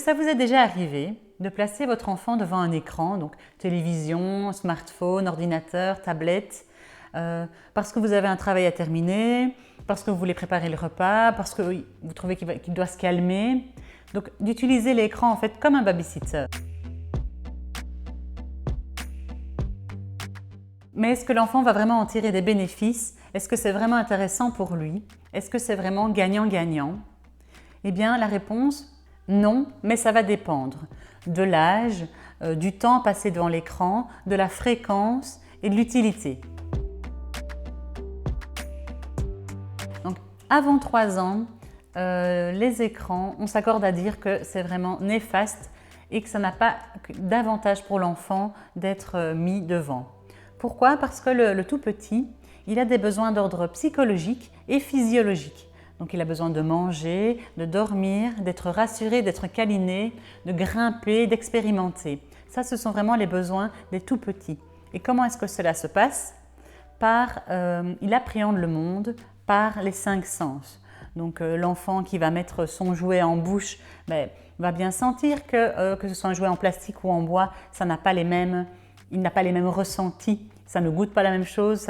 Ça vous est déjà arrivé de placer votre enfant devant un écran, donc télévision, smartphone, ordinateur, tablette, parce que vous avez un travail à terminer, parce que vous voulez préparer le repas, parce que vous trouvez qu'il doit se calmer. Donc d'utiliser l'écran en fait comme un babysitter. Mais est-ce que l'enfant va vraiment en tirer des bénéfices? Est-ce que c'est vraiment intéressant pour lui? Est-ce que c'est vraiment gagnant-gagnant? Eh bien, la réponse, non, mais ça va dépendre de l'âge, du temps passé devant l'écran, de la fréquence et de l'utilité. Donc, avant 3 ans, les écrans, on s'accorde à dire que c'est vraiment néfaste et que ça n'a pas d'avantage pour l'enfant d'être mis devant. Pourquoi? Parce que le tout petit, il a des besoins d'ordre psychologique et physiologique. Donc il a besoin de manger, de dormir, d'être rassuré, d'être câliné, de grimper, d'expérimenter. Ça, ce sont vraiment les besoins des tout petits. Et comment est-ce que cela se passe? Il appréhende le monde par les 5 sens. Donc l'enfant qui va mettre son jouet en bouche va bien sentir que ce soit un jouet en plastique ou en bois, il n'a pas les mêmes ressentis. Ça ne goûte pas la même chose,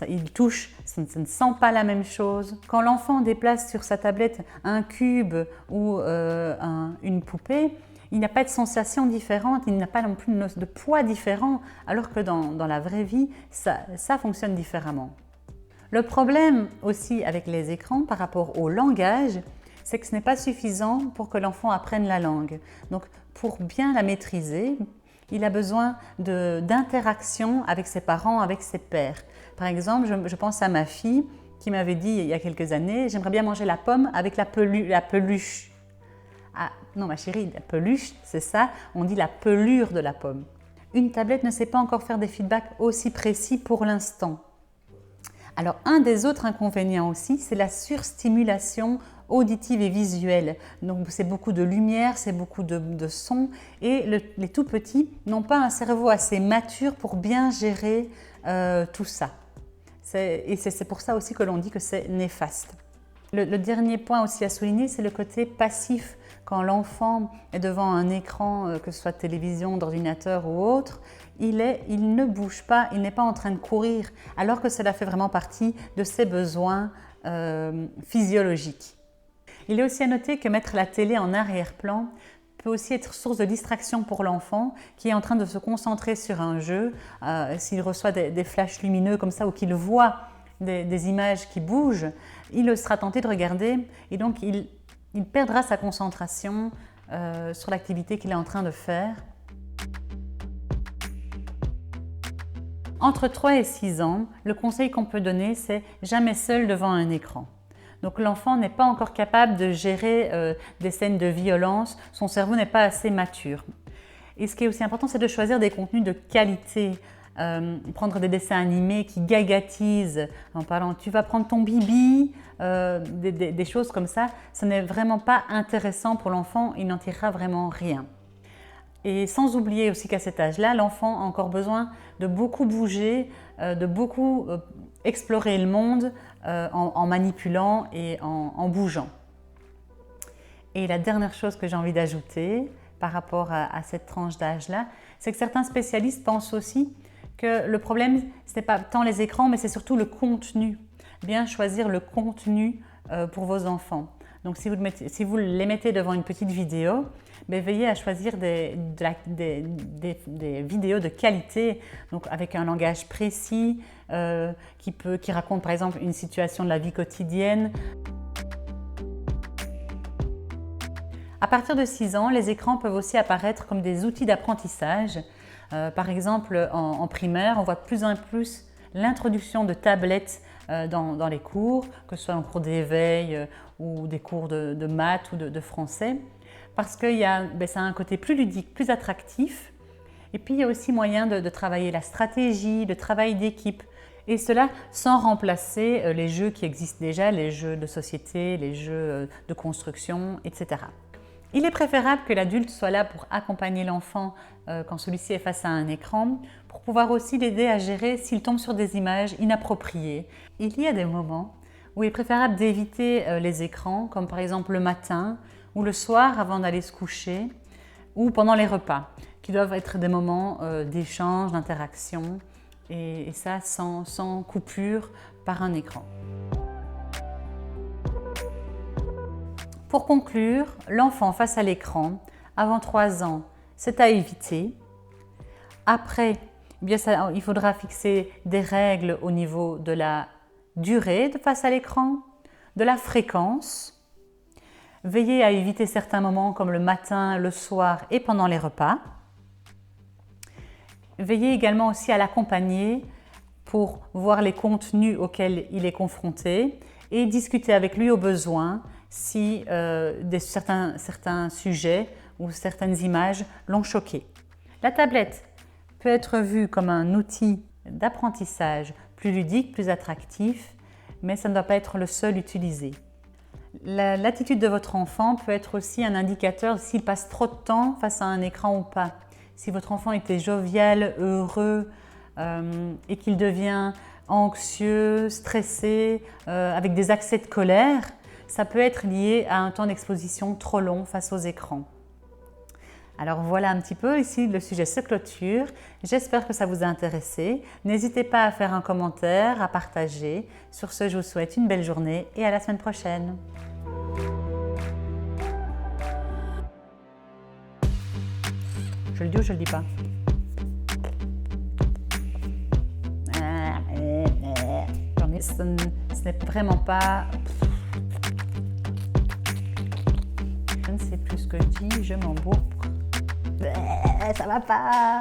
il touche, ça ne sent pas la même chose. Quand l'enfant déplace sur sa tablette un cube ou une poupée, il n'a pas de sensation différente, il n'a pas non plus de poids différent, alors que dans la vraie vie, ça fonctionne différemment. Le problème aussi avec les écrans par rapport au langage, c'est que ce n'est pas suffisant pour que l'enfant apprenne la langue. Donc pour bien la maîtriser, il a besoin d'interaction avec ses parents, avec ses pairs. Par exemple, je pense à ma fille qui m'avait dit il y a quelques années « J'aimerais bien manger la pomme avec la peluche ». Ah non ma chérie, la peluche, c'est ça, on dit la pelure de la pomme. Une tablette ne sait pas encore faire des feedbacks aussi précis pour l'instant. Alors un des autres inconvénients aussi, c'est la surstimulation auditive et visuelle. Donc c'est beaucoup de lumière, c'est beaucoup de son et les tout petits n'ont pas un cerveau assez mature pour bien gérer tout ça. Et c'est pour ça aussi que l'on dit que c'est néfaste. Le dernier point aussi à souligner, c'est le côté passif. Quand l'enfant est devant un écran, que ce soit télévision, d'ordinateur ou autre, il ne bouge pas, il n'est pas en train de courir, alors que cela fait vraiment partie de ses besoins physiologiques. Il est aussi à noter que mettre la télé en arrière-plan peut aussi être source de distraction pour l'enfant qui est en train de se concentrer sur un jeu. S'il reçoit des flashs lumineux comme ça ou qu'il voit des images qui bougent, il sera tenté de regarder et donc il perdra sa concentration sur l'activité qu'il est en train de faire. Entre 3 et 6 ans, le conseil qu'on peut donner, c'est jamais seul devant un écran. Donc l'enfant n'est pas encore capable de gérer des scènes de violence, son cerveau n'est pas assez mature. Et ce qui est aussi important, c'est de choisir des contenus de qualité. Prendre des dessins animés qui gagatisent en parlant tu vas prendre ton bibi, des choses comme ça, ce n'est vraiment pas intéressant pour l'enfant, il n'en tirera vraiment rien. Et sans oublier aussi qu'à cet âge-là, l'enfant a encore besoin de beaucoup bouger, de beaucoup explorer le monde en manipulant et en bougeant. Et la dernière chose que j'ai envie d'ajouter par rapport à cette tranche d'âge-là, c'est que certains spécialistes pensent aussi que le problème, ce n'est pas tant les écrans, mais c'est surtout le contenu. Bien choisir le contenu pour vos enfants. Donc si vous les mettez devant une petite vidéo, veillez à choisir des vidéos de qualité, donc avec un langage précis, qui raconte par exemple une situation de la vie quotidienne. À partir de 6 ans, les écrans peuvent aussi apparaître comme des outils d'apprentissage. Par exemple, en primaire, on voit de plus en plus l'introduction de tablettes dans les cours, que ce soit en cours d'éveil ou des cours de maths ou de français, parce que ça a un côté plus ludique, plus attractif. Et puis, il y a aussi moyen de travailler la stratégie, le travail d'équipe. Et cela sans remplacer les jeux qui existent déjà, les jeux de société, les jeux de construction, etc. Il est préférable que l'adulte soit là pour accompagner l'enfant quand celui-ci est face à un écran, pour pouvoir aussi l'aider à gérer s'il tombe sur des images inappropriées. Il y a des moments où il est préférable d'éviter les écrans, comme par exemple le matin ou le soir avant d'aller se coucher, ou pendant les repas, qui doivent être des moments d'échange, d'interaction, et ça sans coupure par un écran. Pour conclure, l'enfant face à l'écran, avant 3 ans, c'est à éviter. Après, eh bien il faudra fixer des règles au niveau de la durée de face à l'écran, de la fréquence. Veillez à éviter certains moments comme le matin, le soir et pendant les repas. Veillez également aussi à l'accompagner pour voir les contenus auxquels il est confronté et discuter avec lui au besoin si certains sujets ou certaines images l'ont choqué. La tablette peut être vue comme un outil d'apprentissage plus ludique, plus attractif, mais ça ne doit pas être le seul utilisé. L'attitude de votre enfant peut être aussi un indicateur s'il passe trop de temps face à un écran ou pas. Si votre enfant était jovial, heureux et qu'il devient anxieux, stressé, avec des accès de colère, ça peut être lié à un temps d'exposition trop long face aux écrans. Alors voilà un petit peu, ici le sujet se clôture. J'espère que ça vous a intéressé. N'hésitez pas à faire un commentaire, à partager. Sur ce, je vous souhaite une belle journée et à la semaine prochaine. Je le dis ou je le dis pas? Ce n'est vraiment pas... Je ne sais plus ce que je dis, je m'embourbe. Ça va pas.